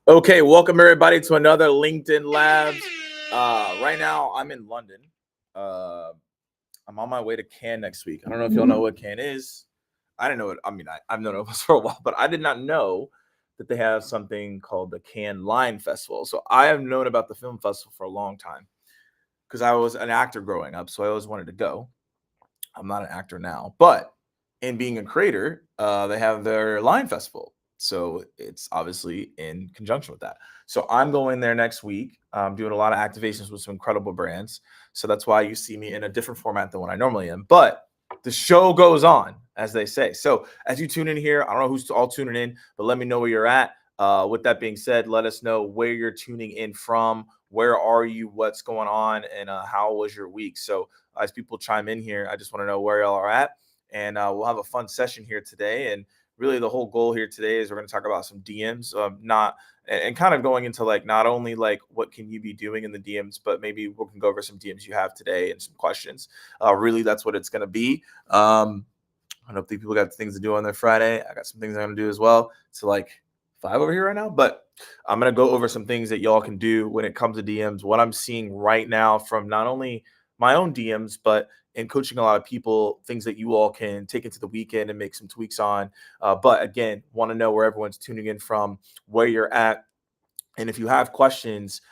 Okay, welcome everybody to another LinkedIn Labs. Right now, I'm in London. Uh, I'm on my way to Cannes next week. I don't know if y'all know what Cannes is. I didn't know it. I mean, I've known it was for a while, but I did not know that they have something called the Cannes Line Festival. So I have known about the film festival for a long time because I was an actor growing up, so I always wanted to go. I'm not an actor now, but in being a creator, they have their Line Festival. So it's obviously in conjunction with that. So I'm going there next week. I'm doing a lot of activations with some incredible brands. So that's why you see me in a different format than what I normally am. But the show goes on, as they say. So as you tune in here, I don't know who's all tuning in, but let me know where you're at. With that being said, let us know where you're tuning in from. Where are you? What's going on? And how was your week? So as people chime in here, I just want to know where y'all are at. And we'll have a fun session here today. And really, the whole goal here today is we're going to talk about some DMs, not and kind of going into like not only like what can you be doing in the DMs, but maybe we can go over some DMs you have today and some questions. Really, that's what it's going to be. I know people got things to do on their Friday. I got some things I'm going to do as well. It's like 5 over here right now, but I'm going to go over some things that y'all can do when it comes to DMs. What I'm seeing right now from not only my own DMs, but in coaching a lot of people, things that you all can take into the weekend and make some tweaks on. But again, want to know where everyone's tuning in from, where you're at. And if you have questions,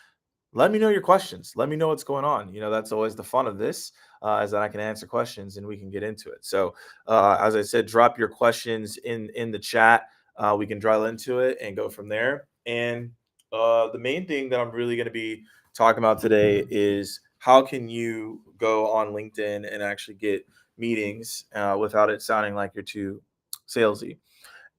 let me know your questions. Let me know what's going on. That's always the fun of this, is that I can answer questions and we can get into it. So, as I said, drop your questions in the chat. We can drill into it and go from there. And the main thing that I'm really going to be talking about today is how can you go on LinkedIn and actually get meetings without it sounding like you're too salesy.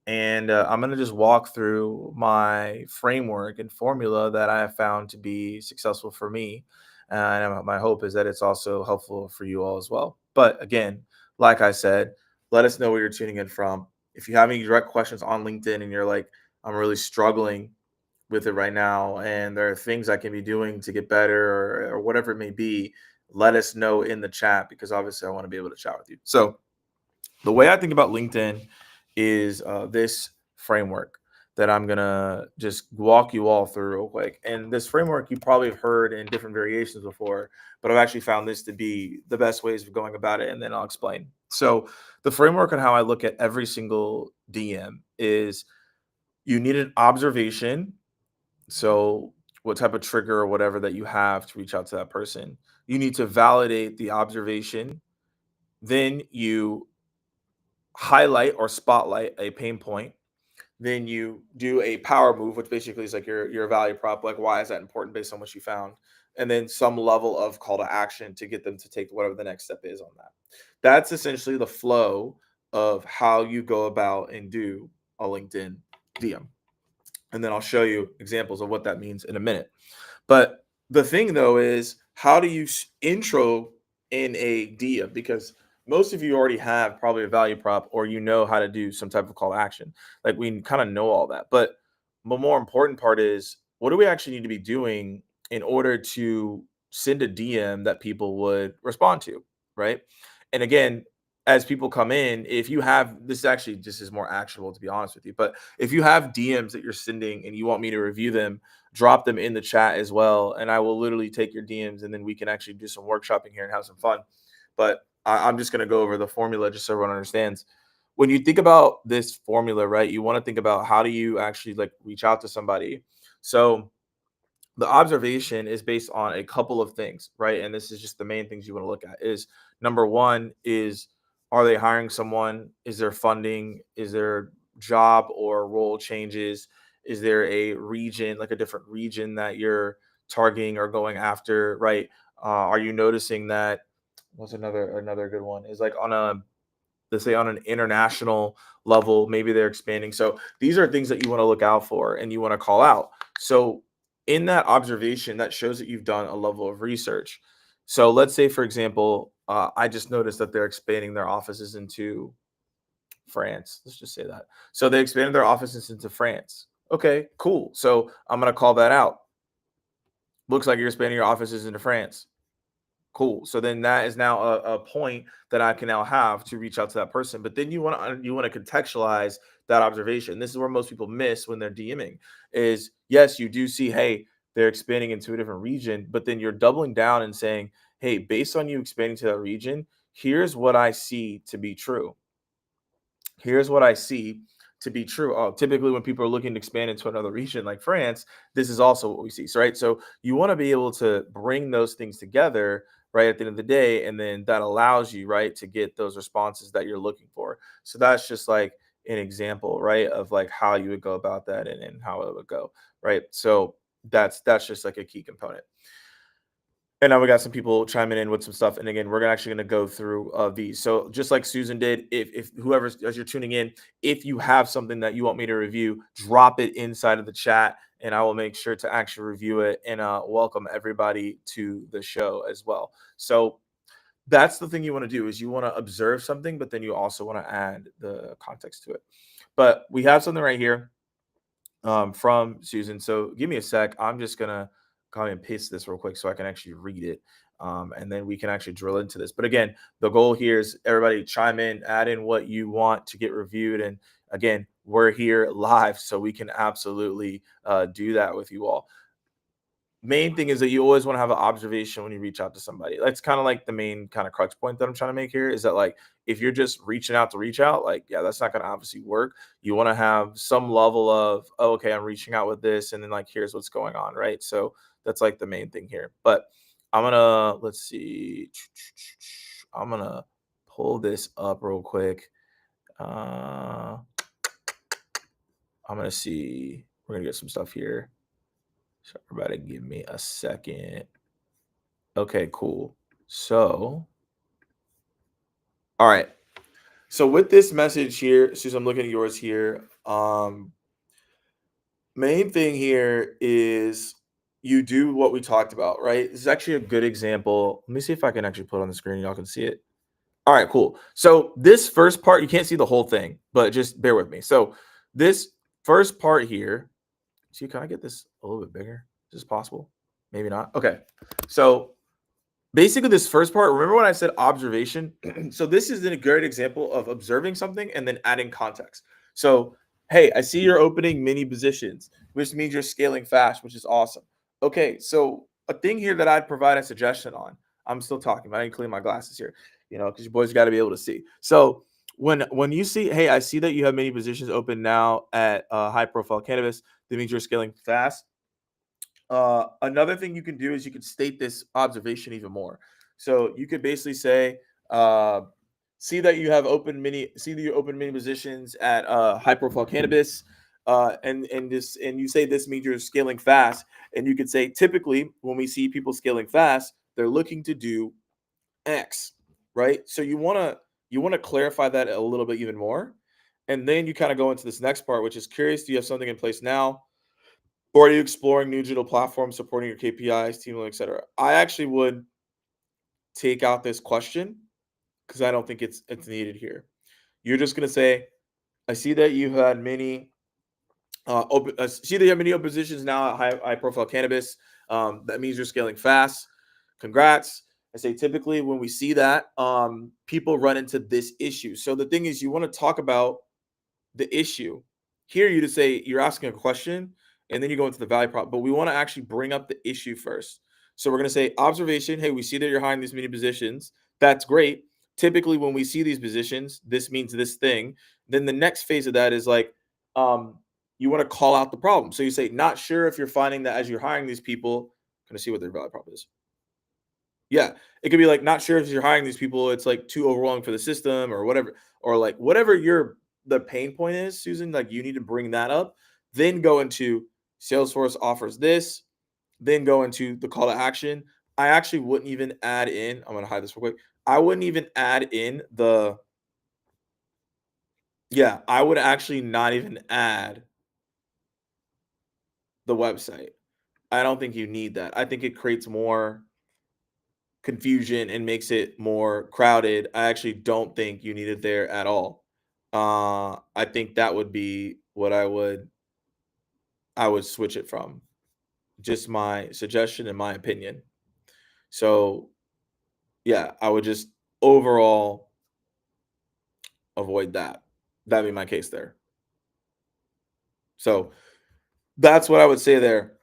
And I'm going to just walk through my framework and formula that I have found to be successful for me. And my hope is that it's also helpful for you all as well. But again, like I said, let us know where you're tuning in from. If you have any direct questions on LinkedIn and you're like, I'm really struggling with it right now, and there are things I can be doing to get better or whatever it may be, let us know in the chat because obviously I want to be able to chat with you. So, the way I think about LinkedIn is this framework that I'm gonna just walk you all through real quick. And this framework you probably have heard in different variations before, but I've actually found this to be the best ways of going about it, and then I'll explain. So the framework on how I look at every single DM is you need an observation. So what type of trigger or whatever that you have to reach out to that person. You need to validate the observation. Then you highlight or spotlight a pain point. Then you do a power move, which basically is like your value prop, like why is that important based on what you found, and then some level of call to action to get them to take whatever the next step is on that. That's essentially the flow of how you go about and do a LinkedIn DM, and then I'll show you examples of what that means in a minute. But the thing though is, how do you intro in a DM? Because most of you already have probably a value prop or you know how to do some type of call to action. Like we kind of know all that. But the more important part is, what do we actually need to be doing in order to send a DM that people would respond to, right? And again, as people come in, if you have this, actually just is more actionable to be honest with you. But if you have DMs that you're sending and you want me to review them, drop them in the chat as well, and I will literally take your DMs, and then we can actually do some workshopping here and have some fun. But I'm just going to go over the formula just so everyone understands. When you think about this formula, right, you want to think about how do you actually like reach out to somebody. So the observation is based on a couple of things, right? And this is just the main things you want to look at. Is number one is, are they hiring someone? Is there funding? Is there job or role changes? Is there a region, like a different region that you're targeting or going after, right? Are you noticing that? What's another good one is like on a, let's say on an international level, maybe they're expanding. So these are things that you want to look out for and you want to call out. So in that observation, that shows that you've done a level of research. So let's say, for example, I just noticed that they're expanding their offices into France. Let's just say that. So they expanded their offices into France. Okay, cool. So I'm going to call that out. Looks like you're expanding your offices into France. Cool. So then that is now a point that I can now have to reach out to that person. But then you want to contextualize that observation. This is where most people miss when they're DMing is yes, you do see, hey, they're expanding into a different region, but then you're doubling down and saying, hey, based on you expanding to that region, here's what I see to be true. Here's what I see to be true. Typically, when people are looking to expand into another region like France, this is also what we see. So, right. So you want to be able to bring those things together, right, at the end of the day, and then that allows you, right, to get those responses that you're looking for. So that's just like an example, right, of like how you would go about that and how it would go, right. So that's just like a key component. And now we got some people chiming in with some stuff. And again, we're actually going to go through these. So just like Susan did, if whoever, as you're tuning in, if you have something that you want me to review, drop it inside of the chat, and I will make sure to actually review it and welcome everybody to the show as well. So that's the thing you want to do is you want to observe something, but then you also want to add the context to it. But we have something right here from Susan. So give me a sec. I'm just gonna copy and paste this real quick so I can actually read it. And then we can actually drill into this. But again, the goal here is everybody chime in, add in what you want to get reviewed. And again, we're here live, so we can absolutely do that with you all. Main thing is that you always want to have an observation when you reach out to somebody. That's kind of like the main kind of crux point that I'm trying to make here is that like if you're just reaching out to reach out, like yeah, that's not going to obviously work. You want to have some level of oh, okay, I'm reaching out with this, and then like here's what's going on, right? So that's like the main thing here. But I'm gonna let's see, I'm gonna pull this up real quick. I'm gonna see. We're gonna get some stuff here. So everybody, give me a second. Okay, cool. So, all right. So with this message here, Susan, I'm looking at yours here. Main thing here is you do what we talked about, right? This is actually a good example. Let me see if I can actually put it on the screen. Y'all can see it. All right, cool. So this first part, you can't see the whole thing, but just bear with me. So this first part here, see, can I get this a little bit bigger? Is this possible? Maybe not. Okay. So basically, this first part, remember when I said observation? So this is a great example of observing something and then adding context. So, hey, I see you're opening many positions, which means you're scaling fast, which is awesome. Okay, so a thing here that I'd provide a suggestion on. I'm still talking, but I need to clean my glasses here, because your boys got to be able to see. So when you see, hey, I see that you have many positions open now at high profile cannabis, that means you're scaling fast. Another thing you can do is you can state this observation even more. So you could basically say, uh, see that you open many positions at high profile cannabis, and you say this means you're scaling fast. And you could say typically when we see people scaling fast, they're looking to do X, right? So you want to clarify that a little bit even more, and then you kind of go into this next part, which is curious. Do you have something in place now? Or are you exploring new digital platforms supporting your KPIs, team, etc.? I actually would take out this question because I don't think it's needed here. You're just gonna say, I see that you had many see that you have many open positions now at high profile cannabis. That means you're scaling fast. Congrats. I say typically when we see that, people run into this issue. So the thing is, you want to talk about the issue. Here, you to say you're asking a question and then you go into the value prop, but we want to actually bring up the issue first. So we're going to say observation. Hey, we see that you're hiring these many positions. That's great. Typically, when we see these positions, this means this thing. Then the next phase of that is like, you want to call out the problem. So you say, not sure if you're finding that as you're hiring these people, kind of see what their value prop is. Yeah, it could be like not sure if you're hiring these people, it's like too overwhelming for the system or whatever, or like whatever your the pain point is, Susan. Like you need to bring that up, then go into Salesforce offers this, then go into the call to action. I actually wouldn't even add in. I'm gonna hide this real quick. I wouldn't even add in the. Yeah, I would actually not even add the website. I don't think you need that. I think it creates more confusion and makes it more crowded. I actually don't think you need it there at all. I think that would be what I would switch it from. Just my suggestion and my opinion. So yeah, I would just overall avoid that. That'd be my case there. So that's what I would say there.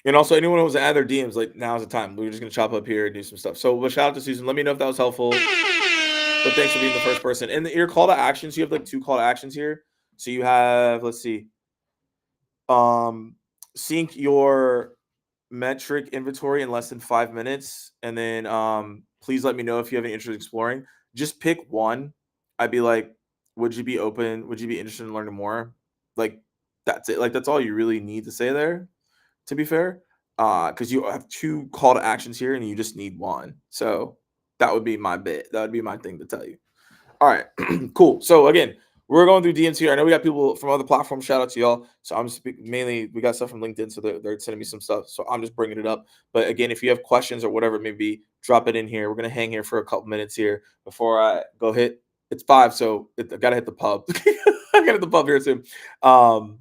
And also, anyone who wants to add their DMs, like now's the time. We're just gonna chop up here and do some stuff. So, well, shout out to Susan. Let me know if that was helpful. But thanks for being the first person. And your call to actions, you have like 2 call to actions here. So you have, let's see, um, sync your metric inventory in less than 5 minutes, and then please let me know if you have any interest in exploring. Just pick one. I'd be like, would you be open? Would you be interested in learning more? Like, that's it. Like, that's all you really need to say there, to be fair, because you have 2 call to actions here and you just need one. So that would be my bit. That would be my thing to tell you. All right, cool. So again, we're going through DMs here. I know we got people from other platforms. Shout out to y'all. So I'm mainly, we got stuff from LinkedIn, so they're sending me some stuff. So I'm just bringing it up. But again, if you have questions or whatever it may be, drop it in here. We're gonna hang here for a couple minutes here before I go hit. It's 5, so I gotta hit the pub. I gotta hit the pub here soon. Um,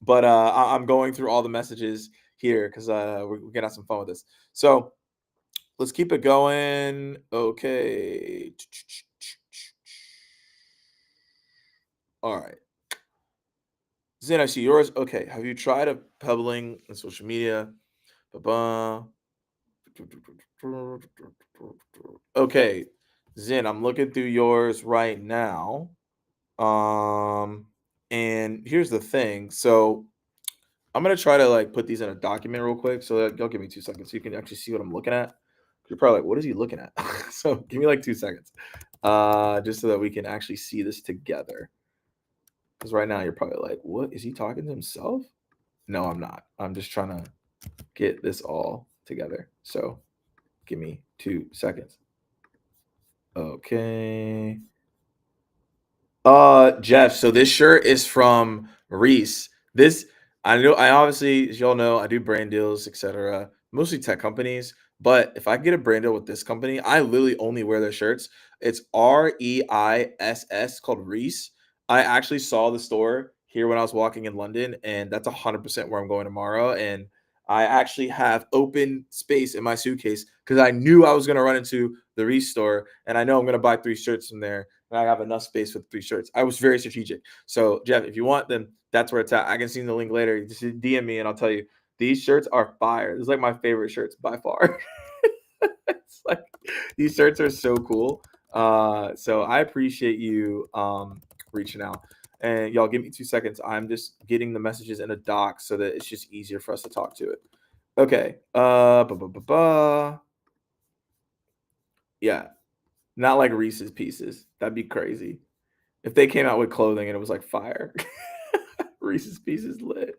but I'm going through all the messages here because we're gonna have some fun with this. So let's keep it going. Okay. All right. Zin, I see yours. Okay. Have you tried a pebbling in social media? Ba-ba. Okay. Zin, I'm looking through yours right now. Um, and here's the thing. So I'm gonna try to like put these in a document real quick. So that, you'll give me 2 seconds so you can actually see what I'm looking at. You're probably like, what is he looking at? So give me like 2 seconds. Just so that we can actually see this together. Because right now you're probably like, what is he talking to himself? No, I'm not. I'm just trying to get this all together. So give me 2 seconds. Okay. Jeff, so this shirt is from Reese. This, I know, I obviously, as y'all know, I do brand deals, etc. Mostly tech companies. But if I get a brand deal with this company, I literally only wear their shirts. It's Reiss, called Reese. I actually saw the store here when I was walking in London, and that's 100% where I'm going tomorrow. And I actually have open space in my suitcase because I knew I was going to run into the Reese store, and I know I'm going to buy 3 shirts from there. And I have enough space for 3 shirts. I was very strategic. So, Jeff, if you want them, that's where it's at. I can send the link later. Just DM me and I'll tell you. These shirts are fire. This is like my favorite shirts by far. It's like these shirts are so cool. So I appreciate you reaching out. And y'all give me 2 seconds. I'm just getting the messages in a doc so that it's just easier for us to talk to it. Okay. Yeah. Not like Reese's Pieces. That'd be crazy. If they came out with clothing and it was like fire. Reese's Pieces lit.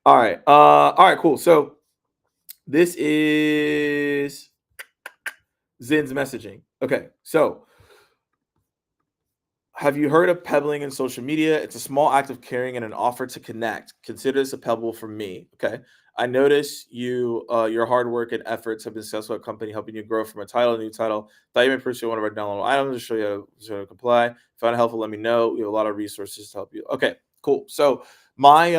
All right. All right, cool. So this is Zin's messaging. Okay. So have you heard of pebbling in social media? It's a small act of caring and an offer to connect. Consider this a pebble from me. Okay. I notice your hard work and efforts have been successful at a company helping you grow from a title to a new title. Thought you may pursue one of our downloadable items to show you how to comply. If you found it helpful, let me know. We have a lot of resources to help you. Okay, cool. So my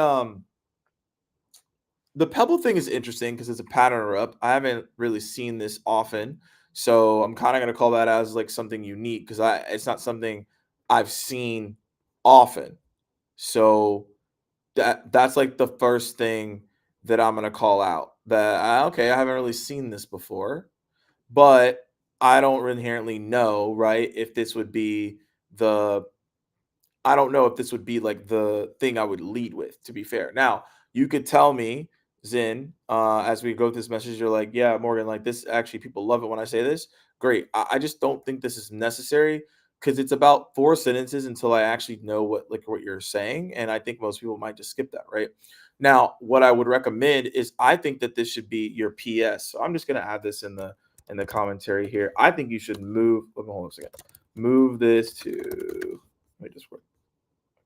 the pebble thing is interesting because it's a pattern interrupt. I haven't really seen this often. So I'm kind of gonna call that as like something unique because I it's not something I've seen often. So that's like the first thing that I'm gonna call out. That okay, I haven't really seen this before, but I don't inherently know, right? If this would be the I don't know if this would be like the thing I would lead with, to be fair. Now, you could tell me, Zin, as we go through this message, you're like, yeah, Morgan, like this actually people love it when I say this. Great. I just don't think this is necessary because it's about 4 sentences until I actually know what you're saying. And I think most people might just skip that, right? Now, what I would recommend is I think that this should be your PS. So I'm just gonna add this in the commentary here. I think you should move, hold on a second. Move this to let me just work.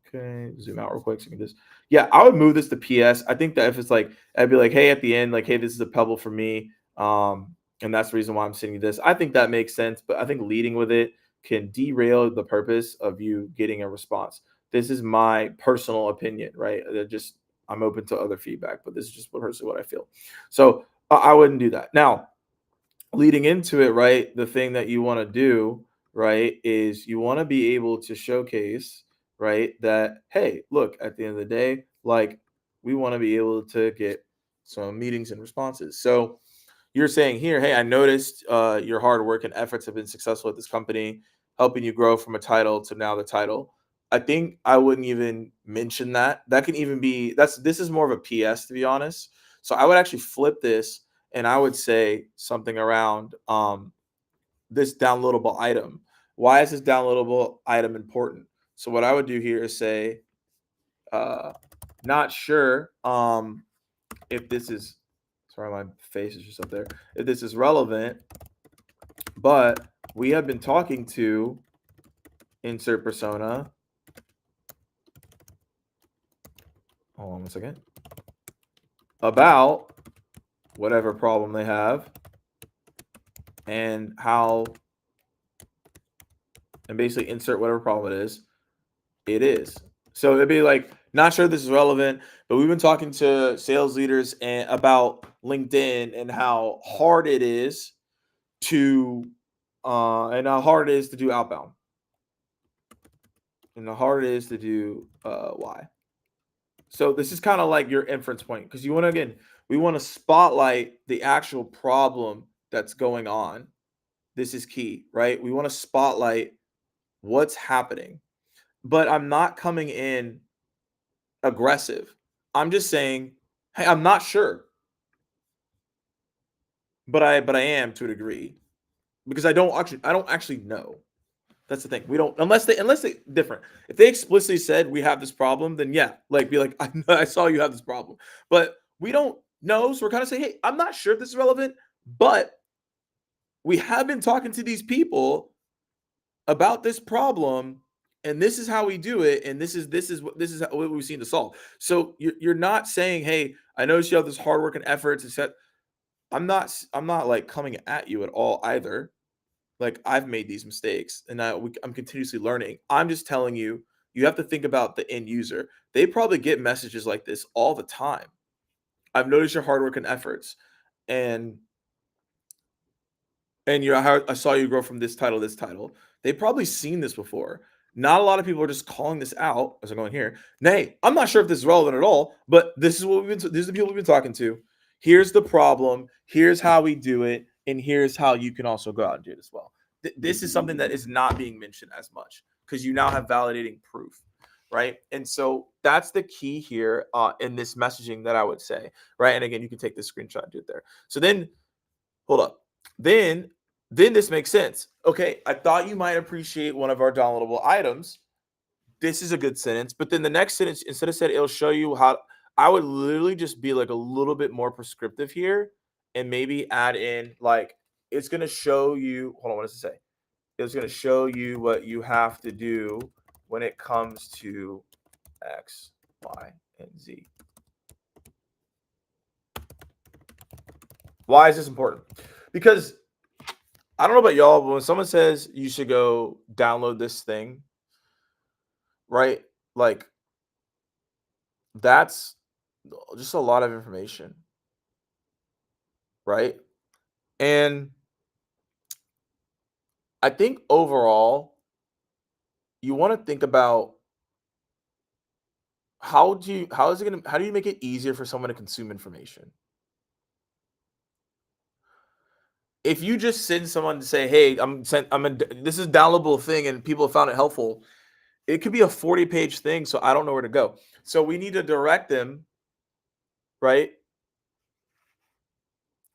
Okay, zoom out real quick so you can just yeah, I would move this to PS. I think that if it's like I'd be like, hey, at the end, like, hey, this is a pebble for me. And that's the reason why I'm sending you this. I think that makes sense, but I think leading with it can derail the purpose of you getting a response. This is my personal opinion, right? Just I'm open to other feedback, but this is just personally what I feel. So I wouldn't do that. Now, leading into it, right, the thing that you want to do, right, is you want to be able to showcase, right, that, hey, look, at the end of the day, like, we want to be able to get some meetings and responses. So you're saying here, hey, I noticed your hard work and efforts have been successful at this company, helping you grow from a title to now the title. I think I wouldn't even mention that. That can even be this is more of a PS, to be honest. So I would actually flip this and I would say something around this downloadable item. Why is this downloadable item important? So what I would do here is say, uh, not sure if this is, sorry, my face is just up there. If this is relevant, but we have been talking to insert persona. Hold on 1 second. About whatever problem they have and how, and basically insert whatever problem it is. It is. So it'd be like, not sure this is relevant, but we've been talking to sales leaders and about LinkedIn and how hard it is to and how hard it is to do outbound. And how hard it is to do why. So this is kind of like your inference point because you want to, again, we want to spotlight the actual problem that's going on. This is key, right? We want to spotlight what's happening, but I'm not coming in aggressive. I'm just saying, hey, I'm not sure, but I am to a degree because I don't actually know. That's the thing. We don't, unless they different. If they explicitly said we have this problem, then yeah, like be like, I saw you have this problem, but we don't know. So we're kind of saying, hey, I'm not sure if this is relevant, but we have been talking to these people about this problem, and this is how we do it, and what we've seen to solve. So you're not saying, hey, I noticed you have this hard work and efforts, etc. I'm not like coming at you at all either. Like I've made these mistakes and I'm continuously learning. I'm just telling you, you have to think about the end user. They probably get messages like this all the time. I've noticed your hard work and efforts, and how I saw you grow from this title to this title. They've probably seen this before. Not a lot of people are just calling this out as I'm going here. Nay, I'm not sure if this is relevant at all, but this is what these are the people we've been talking to. Here's the problem. Here's how we do it, and here's how you can also go out and do it as well. This is something that is not being mentioned as much because you now have validating proof, right? And so that's the key here in this messaging that I would say, right? And again, you can take this screenshot and do it there. So then, hold up. Then this makes sense. Okay, I thought you might appreciate one of our downloadable items. This is a good sentence. But then the next sentence, instead of saying it'll show you how, I would literally just be like a little bit more prescriptive here and maybe add in like, it's going to show you, hold on, what does it say? It's going to show you what you have to do when it comes to X, Y, and Z. Why is this important? Because I don't know about y'all, but when someone says you should go download this thing, right? Like that's just a lot of information, right? And I think overall, you want to think about how do you make it easier for someone to consume information? If you just send someone to say, "Hey, this is a downloadable thing and people found it helpful," it could be a 40-page thing, so I don't know where to go. So we need to direct them, right?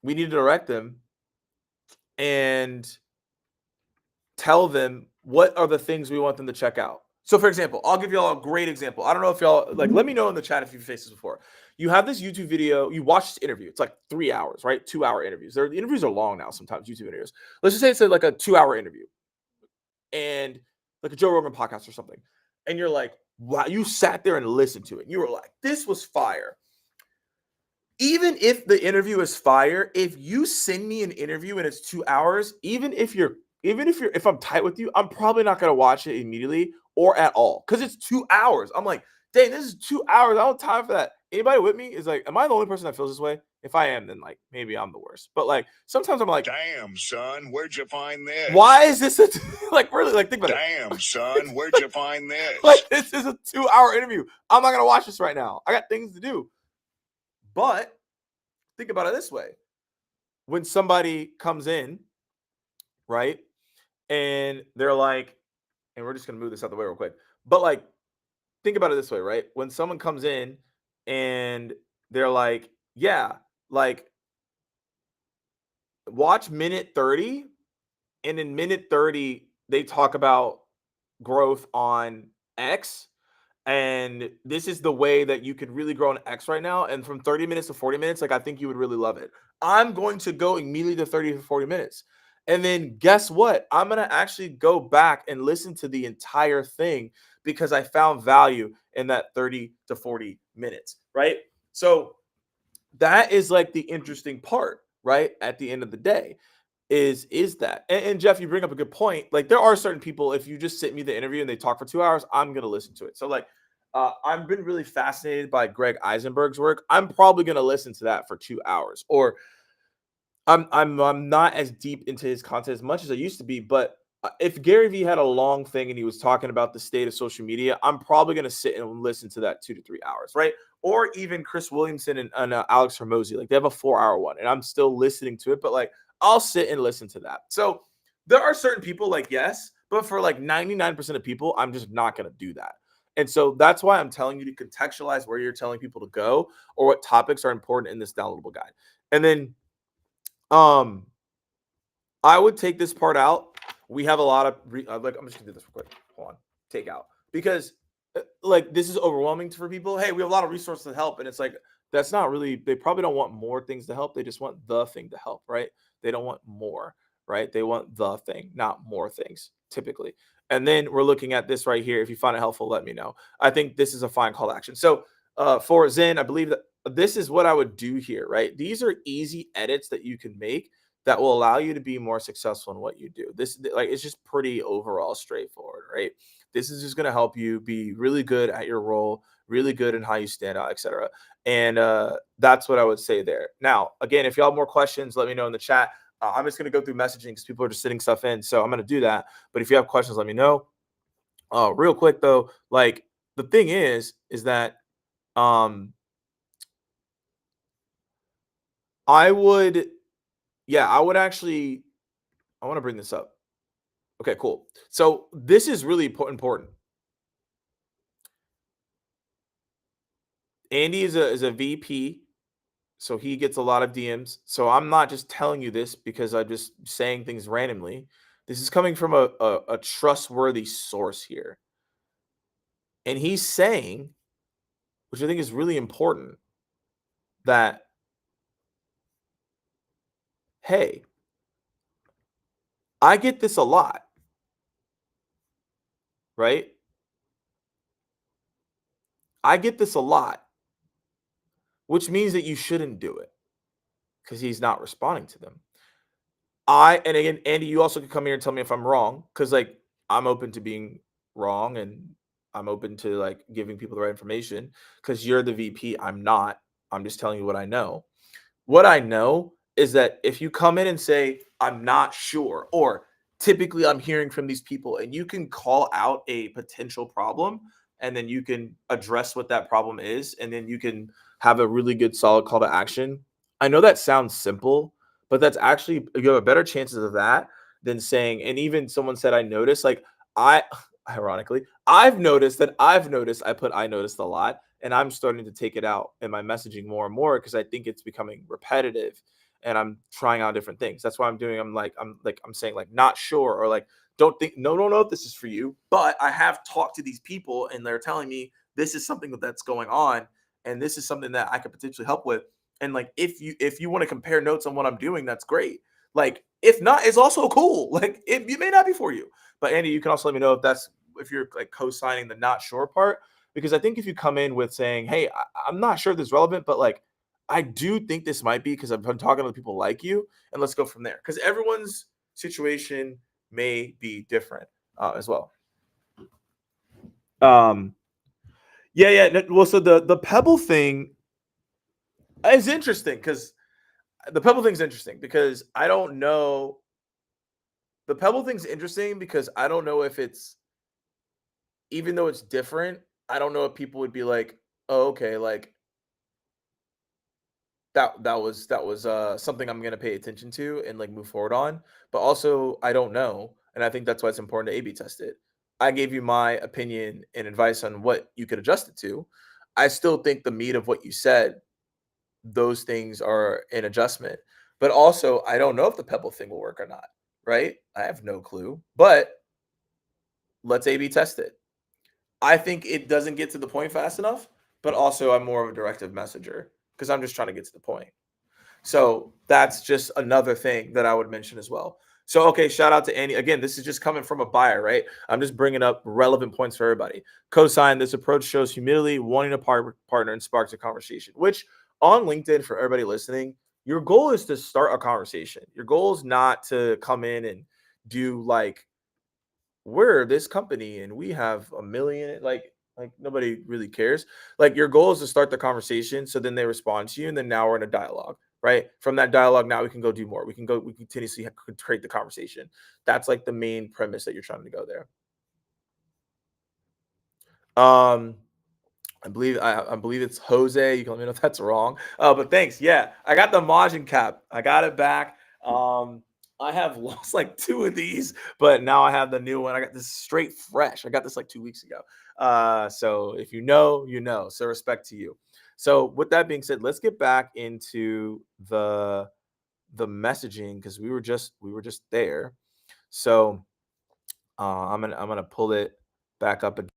We need to direct them and tell them what are the things we want them to check out. So, for example, I'll give y'all a great example. I don't know if y'all like. Let me know in the chat if you've faced this before. You have this YouTube video. You watch this interview. It's like 3 hours, right? 2-hour interviews. The interviews are long now. Sometimes YouTube interviews. Let's just say it's like a 2-hour interview, and like a Joe Rogan podcast or something. And you're like, wow, you sat there and listened to it. You were like, this was fire. Even if the interview is fire, if you send me an interview and it's 2 hours, if I'm tight with you, I'm probably not gonna watch it immediately or at all because it's 2 hours. I'm like, dang, this is 2 hours. I don't have time for that. anybody with me is like, am I the only person that feels this way? If I am, then like maybe I'm the worst. But like sometimes I'm like, damn son, where'd you find this? why is this like really like think about damn son, where'd you find this? Like this is a 2-hour interview. I'm not gonna watch this right now. I got things to do. But think about it this way: when somebody comes in, right, and they're like, and we're just gonna move this out the way real quick. But like, think about it this way, right? When someone comes in and they're like, yeah, like watch minute 30, and in minute 30, they talk about growth on X. And this is the way that you could really grow on X right now. And from 30 minutes to 40 minutes, like I think you would really love it. I'm going to go immediately to 30 to 40 minutes. And then guess what? I'm going to actually go back and listen to the entire thing because I found value in that 30 to 40 minutes, right? So that is like the interesting part, right? At the end of the day is that. And Jeff, you bring up a good point. Like there are certain people, if you just sit me the interview and they talk for 2 hours, I'm gonna listen to it. So like I've been really fascinated by Greg Eisenberg's work. I'm probably gonna listen to that for 2 hours. Or I'm not as deep into his content as much as I used to be, but if Gary Vee had a long thing and he was talking about the state of social media, I'm probably going to sit and listen to that 2 to 3 hours, right? Or even Chris Williamson and Alex Hormozy, like they have a 4-hour one, and I'm still listening to it, but like I'll sit and listen to that. So there are certain people like yes, but for like 99% of people, I'm just not going to do that. And so that's why I'm telling you to contextualize where you're telling people to go or what topics are important in this downloadable guide. And then um, I would take this part out. We have a lot of like I'm just gonna do this real quick. Hold on, take out because like this is overwhelming for people. Hey, we have a lot of resources to help, and it's like that's not really. They probably don't want more things to help. They just want the thing to help, right? They don't want more, right? They want the thing, not more things, typically. And then we're looking at this right here. If you find it helpful, let me know. I think this is a fine call to action. So for Zen, I believe that this is what I would do here, right? These are easy edits that you can make that will allow you to be more successful in what you do. This like it's just pretty overall straightforward, right? This is just going to help you be really good at your role, really good in how you stand out, etc. And that's what I would say there. Now, again, if you have more questions, let me know in the chat. I'm just going to go through messaging because people are just sending stuff in, so I'm going to do that. But if you have questions, let me know. Real quick though, like the thing is that um, I would, yeah, I would actually. I want to bring this up. Okay, cool. So this is really important. Andy is a VP, so he gets a lot of DMs. So I'm not just telling you this because I'm just saying things randomly. This is coming from a trustworthy source here. And he's saying, which I think is really important, that, hey, I get this a lot, right? I get this a lot, which means that you shouldn't do it because he's not responding to them. And again, Andy, you also can come here and tell me if I'm wrong, because like I'm open to being wrong and I'm open to like giving people the right information because you're the VP. I'm not. I'm just telling you what I know. What I know is that if you come in and say, I'm not sure, or typically I'm hearing from these people, and you can call out a potential problem and then you can address what that problem is, and then you can have a really good solid call to action. I know that sounds simple, but that's actually, you have a better chances of that than saying, and even someone said, I noticed, like, I, ironically, I noticed a lot, and I'm starting to take it out in my messaging more and more because I think it's becoming repetitive and I'm trying out different things. That's why I'm saying like not sure, or like don't think no if this is for you, but I have talked to these people and they're telling me this is something that's going on and this is something that I could potentially help with. And like if you want to compare notes on what I'm doing, that's great. Like if not, it's also cool. Like it may not be for you. But Andy, you can also let me know if you're like co-signing the not sure part, because I think if you come in with saying, hey, I'm not sure if this is relevant, but like I do think this might be because I've been talking to people like you, and let's go from there. Because everyone's situation may be different as well. Yeah. Well, so the Pebble thing, It's interesting because the Pebble thing's interesting because I don't know. The Pebble thing's interesting because I don't know if it's, even though it's different, I don't know if people would be like, oh, okay, like that was something I'm gonna pay attention to and like move forward on. But also I don't know. And I think that's why it's important to A B test it. I gave you my opinion and advice on what you could adjust it to. I still think the meat of what you said, those things are an adjustment. But also, I don't know if the Pebble thing will work or not, right? I have no clue. But let's A B test it. I think it doesn't get to the point fast enough, but also I'm more of a directive messenger because I'm just trying to get to the point. So that's just another thing that I would mention as well. So, okay, shout out to Annie. Again, this is just coming from a buyer, right? I'm just bringing up relevant points for everybody. Cosign, this approach shows humility, wanting a partner, and sparks a conversation, which on LinkedIn, for everybody listening, your goal is to start a conversation. Your goal is not to come in and do like, we're this company and we have a million, like nobody really cares. Like your goal is to start the conversation so then they respond to you and then now we're in a dialogue, right? From that dialogue now we can go do more. We continuously create the conversation. That's like the main premise that you're trying to go there. um I believe it's Jose. You can let me know if that's wrong. But thanks. Yeah, I got the Majin cap. I got it back. I have lost like two of these, but now I have the new one. I got this straight fresh. I got this like 2 weeks ago. So if you know, you know. So respect to you. So with that being said, let's get back into the messaging because we were just there. So I'm gonna pull it back up again.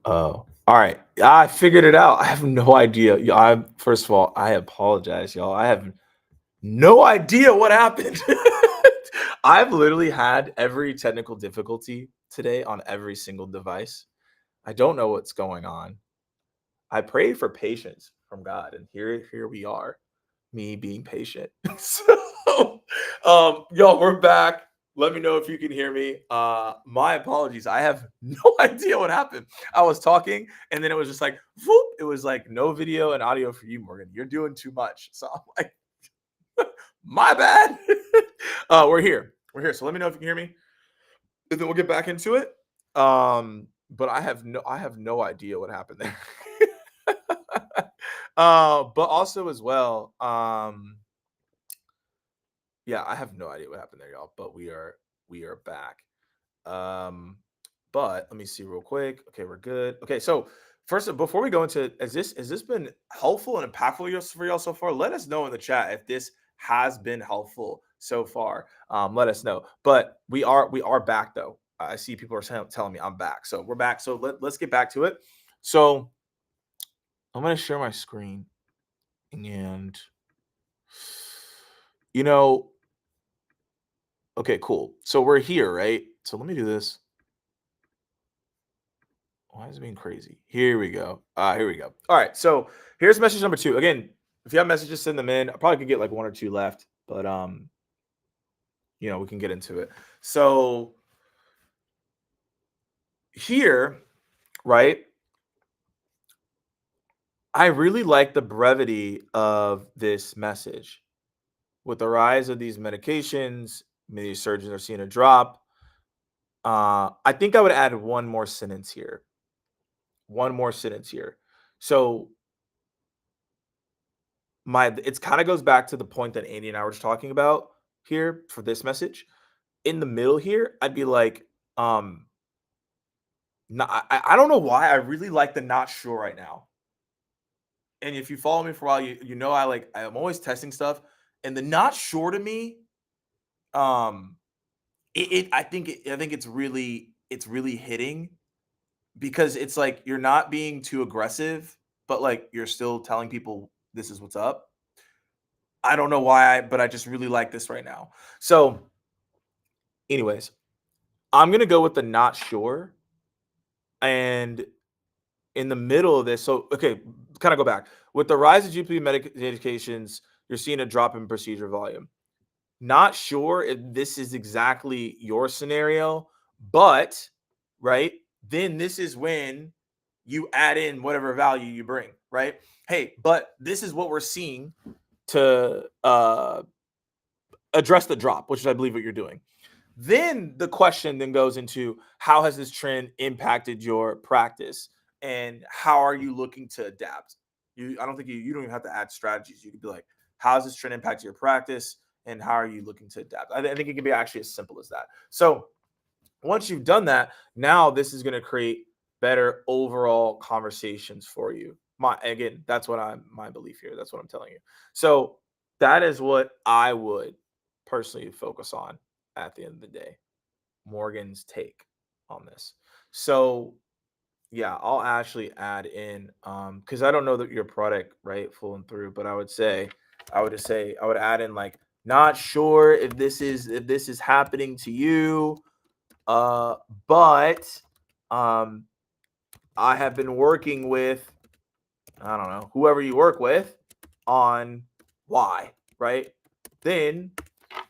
Oh, all right. I figured it out. I have no idea. Yeah, I first of all, I apologize, y'all. I have No idea what happened. I've literally had every technical difficulty today on every single device. I don't know what's going on. I prayed for patience from God, and here we are, me being patient. So, y'all, we're back. Let me know if you can hear me. My apologies. I have no idea what happened. I was talking, and then it was just like, whoop, it was like no video and audio for you, Morgan. You're doing too much. So I'm like, my bad. We're here. We're here. So let me know if you can hear me, and then we'll get back into it. But I have no idea what happened there. But also as well, yeah, I have no idea what happened there, y'all. But we are back. But let me see real quick. Okay, we're good. Okay, so first, before we go into, has this been helpful and impactful for y'all so far? Let us know in the chat if this has been helpful so far. Let us know. But we are back though. I see people are telling me I'm back, so we're back. So let's get back to it. So I'm gonna share my screen, and you know, okay, cool. So we're here, right? So let me do this. Why is it being crazy? Here we go. Here we go. All right. So here's message number 2. Again, if you have messages, send them in. I probably could get like 1 or 2 left, but we can get into it. So here, right? I really like the brevity of this message. With the rise of these medications, many surgeons are seeing a drop. I think I would add one more sentence here. One more sentence here. So it kind of goes back to the point that Andy and I were just talking about here for this message. In the middle here, I'd be like, no, I don't know why I really like the not sure right now. And if you follow me for a while, you know I'm always testing stuff, and the not sure to me, um, I think it's really hitting because it's like you're not being too aggressive, but like you're still telling people this is what's up. I don't know why, but I just really like this right now. So, anyways, I'm gonna go with the not sure. And in the middle of this, so okay, kind of go back. With the rise of GP medications, you're seeing a drop in procedure volume. Not sure if this is exactly your scenario, but right, then this is when you add in whatever value you bring, right? Hey, but this is what we're seeing to address the drop, which is I believe what you're doing. Then the question then goes into how has this trend impacted your practice and how are you looking to adapt? I don't think you don't even have to add strategies. You could be like, how has this trend impacted your practice and how are you looking to adapt? I think it can be actually as simple as that. So once you've done that, now this is going to create better overall conversations for you. That's my belief here. That's what I'm telling you. So that is what I would personally focus on at the end of the day. Morgan's take on this. So yeah, I'll actually add in because I don't know that your product right full and through, but I would add in like not sure if this is happening to you, but I have been working with I don't know whoever you work with on why, right? Then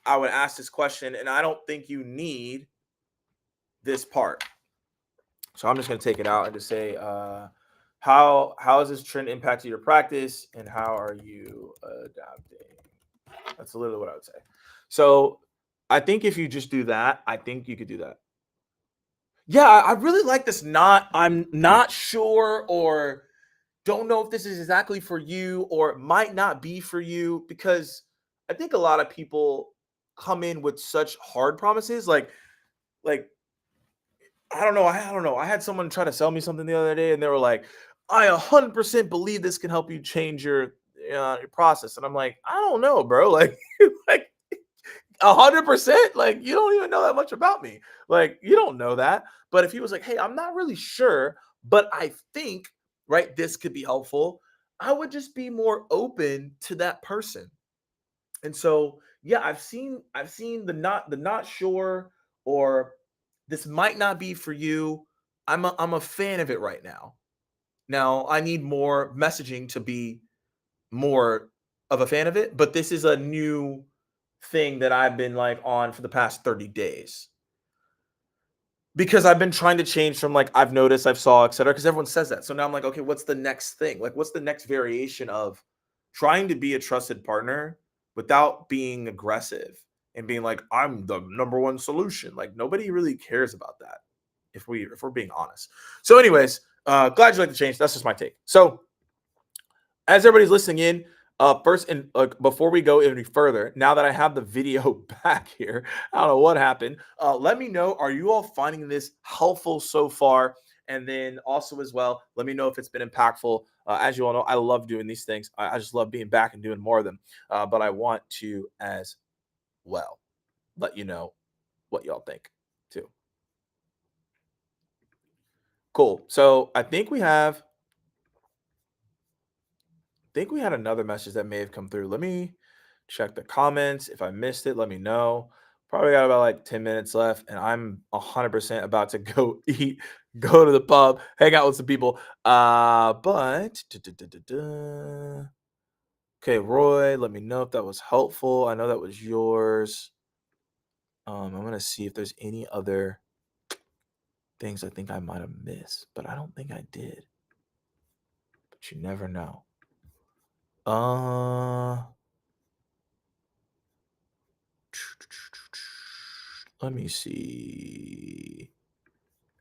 I would ask this question, and I don't think you need this part. So I'm just going to take it out and just say, how has this trend impacted your practice, and how are you adapting? That's literally what I would say. So I think if you just do that, I think you could do that. Yeah, I really like this. I'm not sure or don't know if this is exactly for you or it might not be for you because I think a lot of people come in with such hard promises like I don't know. I don't know. I had someone try to sell me something the other day, and they were like, "I 100% believe this can help you change your process." And I'm like, "I don't know, bro. Like, like 100%. Like, you don't even know that much about me. Like, you don't know that." But if he was like, "Hey, I'm not really sure, but I think right this could be helpful," I would just be more open to that person. And so, yeah, I've seen the not sure, or this might not be for you. I'm a fan of it right now. Now, I need more messaging to be more of a fan of it, but this is a new thing that I've been like on for the past 30 days. Because I've been trying to change from like I've noticed, I've saw, etc. Because everyone says that. So now I'm like, okay, what's the next thing? Like, what's the next variation of trying to be a trusted partner without being aggressive and being like, I'm the number one solution. Like nobody really cares about that if we're being honest. So, anyways, glad you like the change. That's just my take. So as everybody's listening in, first and before we go any further, now that I have the video back here, I don't know what happened. Let me know, are you all finding this helpful so far? And then also as well, let me know if it's been impactful. As you all know, I love doing these things. I just love being back and doing more of them. But I want to as well let you know what y'all think too. Cool. So I think we had another message that may have come through. Let me check the comments. If I missed it, let me know. Probably got about like 10 minutes left, and I'm 100% about to go eat, go to the pub, hang out with some people. But okay, Roy, let me know if that was helpful. I know that was yours. I'm gonna see if there's any other things I think I might have missed, but I don't think I did. But you never know. Let me see.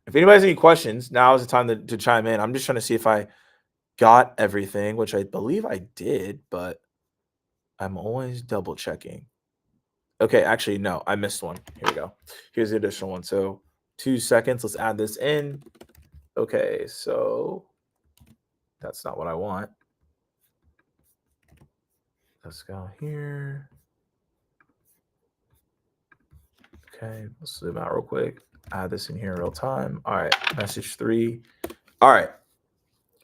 If anybody has any questions, now is the time to chime in. I'm just trying to see if I got everything, which I believe I did, but I'm always double checking. Okay, actually, no, I missed one. Here we go. Here's the additional one. So 2 seconds. Let's add this in. Okay, so that's not what I want. Let's go here. Okay, let's zoom out real quick. Add this in here in real time. All right, message 3. All right,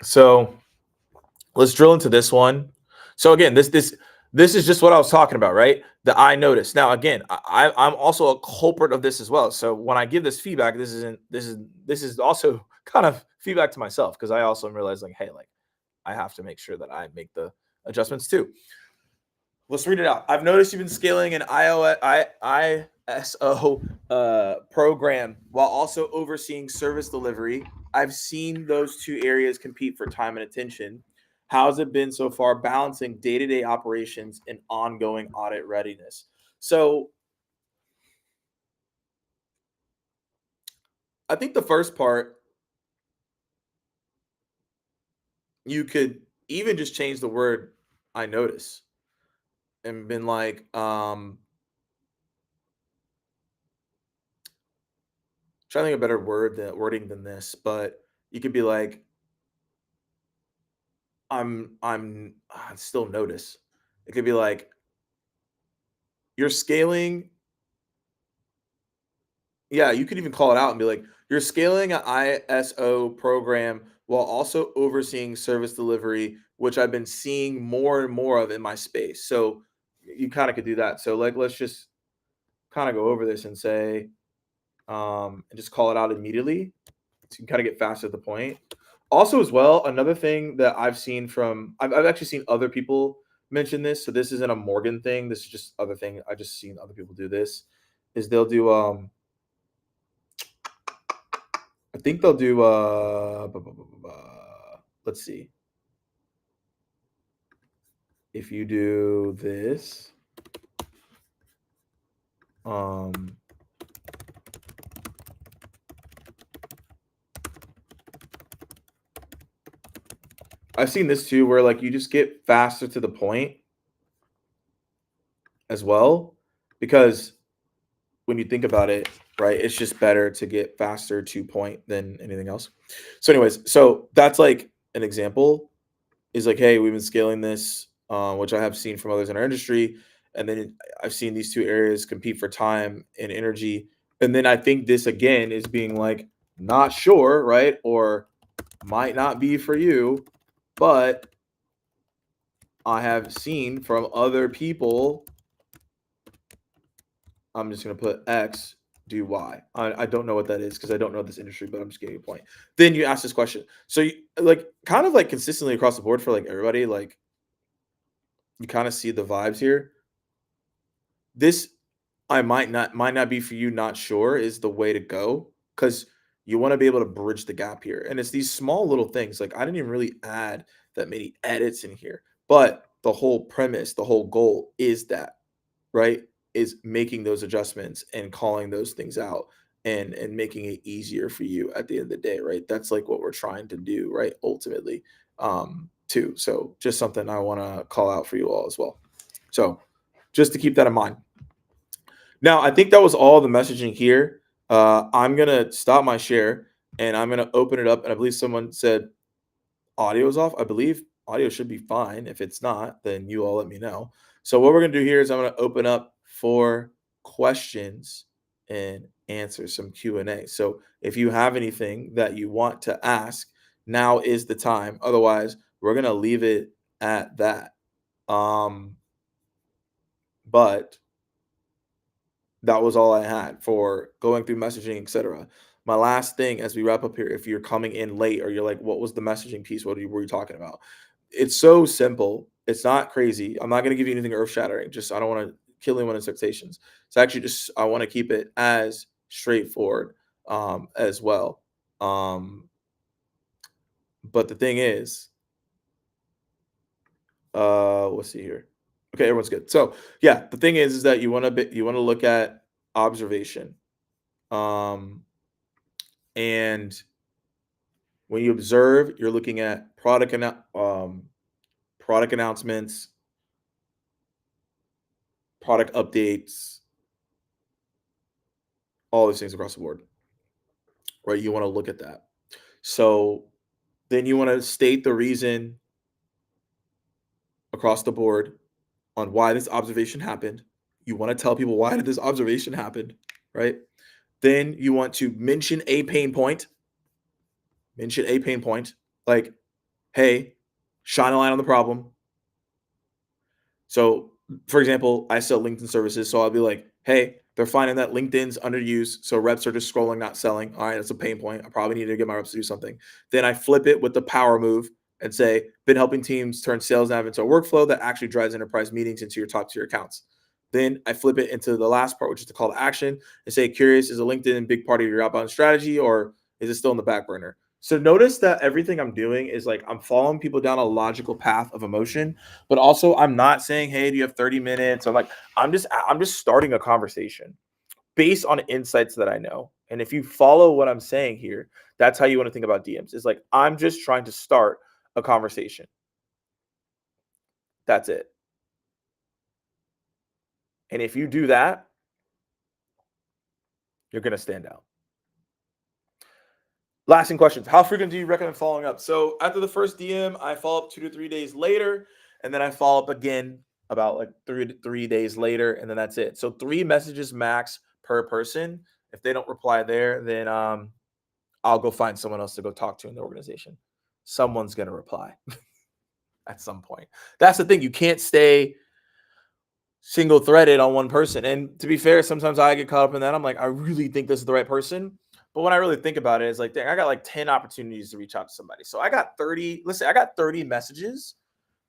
so let's drill into this one. So again, this is just what I was talking about, right? The I noticed. Now again, I'm also a culprit of this as well. So when I give this feedback, this is also kind of feedback to myself, because I also realize like, hey, like I have to make sure that I make the adjustments too. Let's read it out. I've noticed you've been scaling an ISO program while also overseeing service delivery. I've seen those two areas compete for time and attention. How's it been so far balancing day-to-day operations and ongoing audit readiness? So I think the first part, you could even just change the word I notice and been like, trying to think of a better wording than this, but you could be like, I still notice. It could be like, you're scaling. Yeah, you could even call it out and be like, you're scaling an ISO program while also overseeing service delivery, which I've been seeing more and more of in my space. So you kind of could do that. So like, let's just kind of go over this and say, and just call it out immediately. So you kind of get fast at the point. Also, as well, another thing that I've seen I've actually seen other people mention this. So this isn't a Morgan thing. This is just other thing. I just seen other people do this. Is they'll do I think they'll do let's see. If you do this, I've seen this too, where like you just get faster to the point as well, because when you think about it, right, it's just better to get faster to point than anything else. So, anyways, so that's like an example, is like, hey, we've been scaling this, which I have seen from others in our industry, and then I've seen these two areas compete for time and energy, and then I think this again is being like, not sure, right, or might not be for you, but I have seen from other people I'm just going to put X, do Y. I don't know what that is because I don't know this industry, but I'm just giving you a point. Then you ask this question. So you like kind of like consistently across the board for like everybody, like you kind of see the vibes here. This I might not be for you, not sure is the way to go because you want to be able to bridge the gap here. And it's these small little things. Like I didn't even really add that many edits in here, but the whole premise, the whole goal is that, right? Is making those adjustments and calling those things out and making it easier for you at the end of the day, right? That's like what we're trying to do, right? Ultimately, too. So just something I want to call out for you all as well. So just to keep that in mind. Now, I think that was all the messaging here. I'm gonna stop my share and I'm gonna open it up. And I believe someone said audio is off. I believe audio should be fine. If it's not, then you all let me know. So what we're gonna do here is I'm gonna open up for questions and answer some Q&A. So if you have anything that you want to ask, now is the time. Otherwise, we're gonna leave it at that. But that was all I had for going through messaging, etc. My last thing as we wrap up here, if you're coming in late or you're like, what was the messaging piece? Were you talking about? It's so simple. It's not crazy. I'm not going to give you anything earth shattering. Just, I don't want to kill anyone's expectations. It's actually just, I want to keep it as straightforward as well. But the thing is, let's see here. Okay, everyone's good. So yeah, the thing is that you want to look at observation. Um, and when you observe, you're looking at product announcements, product updates, all these things across the board, right? You want to look at that. So then you want to state the reason across the board on why this observation happened. You want to tell people why did this observation happen, right? Then you want to mention a pain point. Mention a pain point, like, hey, shine a light on the problem. So, for example, I sell LinkedIn services. So I'll be like, hey, they're finding that LinkedIn's underused. So reps are just scrolling, not selling. All right, that's a pain point. I probably need to get my reps to do something. Then I flip it with the power move and say, been helping teams turn sales nav into a workflow that actually drives enterprise meetings into your top tier accounts. Then I flip it into the last part, which is the call to action, and say, curious, is a LinkedIn a big part of your outbound strategy or is it still in the back burner? So notice that everything I'm doing is like I'm following people down a logical path of emotion, but also I'm not saying, hey, do you have 30 minutes? I'm just starting a conversation based on insights that I know. And if you follow what I'm saying here, that's how you want to think about DMs. It's like I'm just trying to start a conversation. That's it. And if you do that, you're going to stand out. Lasting questions. How frequent do you recommend following up? So after the first DM, I follow up 2 to 3 days later, and then I follow up again about like 3 days later, and then that's it. So 3 messages max per person. If they don't reply there, then I'll go find someone else to go talk to in the organization. Someone's gonna reply at some point. That's the thing. You can't stay single threaded on one person. And to be fair, sometimes I get caught up in that. I'm like, I really think this is the right person. But when I really think about it, it's like, dang, I got like 10 opportunities to reach out to somebody. So I got 30, let's say I got 30 messages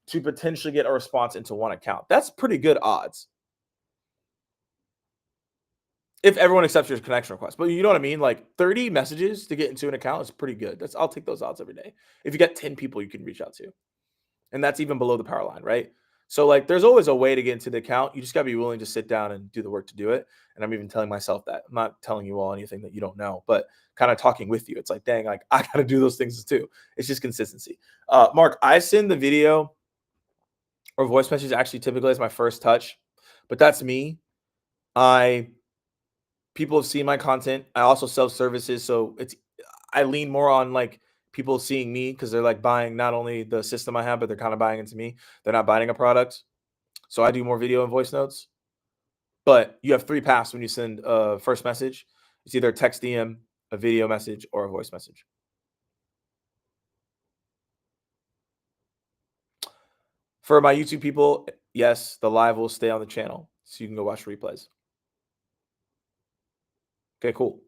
to potentially get a response into one account. That's pretty good odds. If everyone accepts your connection request. But you know what I mean? Like 30 messages to get into an account is pretty good. I'll take those odds every day. If you get 10 people you can reach out to. And that's even below the power line, right? So like there's always a way to get into the account. You just gotta be willing to sit down and do the work to do it. And I'm even telling myself that. I'm not telling you all anything that you don't know, but kind of talking with you. It's like, dang, like I gotta do those things too. It's just consistency. Mark, I send the video or voice message actually typically as my first touch, but that's me. People have seen my content. I also sell services, so I lean more on like people seeing me because they're like buying not only the system I have, but they're kind of buying into me. They're not buying a product. So I do more video and voice notes. But you have 3 paths when you send a first message. It's either a text DM, a video message, or a voice message. For my YouTube people, yes, the live will stay on the channel, so you can go watch replays. Okay, cool.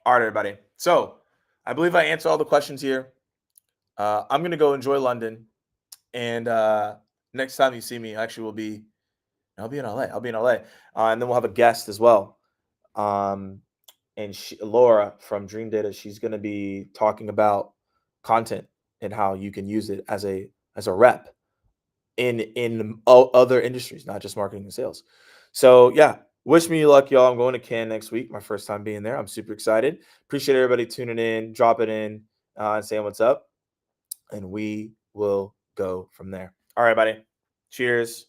All right, everybody. So I believe I answered all the questions here. I'm gonna go enjoy London, and next time you see me, actually, I'll be in LA. I'll be in LA, and then we'll have a guest as well. And Laura from Dream Data, she's gonna be talking about content and how you can use it as a rep in other industries, not just marketing and sales. So yeah, wish me luck, y'all. I'm going to Cannes next week. My first time being there. I'm super excited. Appreciate everybody tuning in, drop it in, and saying what's up. And we will go from there. All right, buddy. Cheers.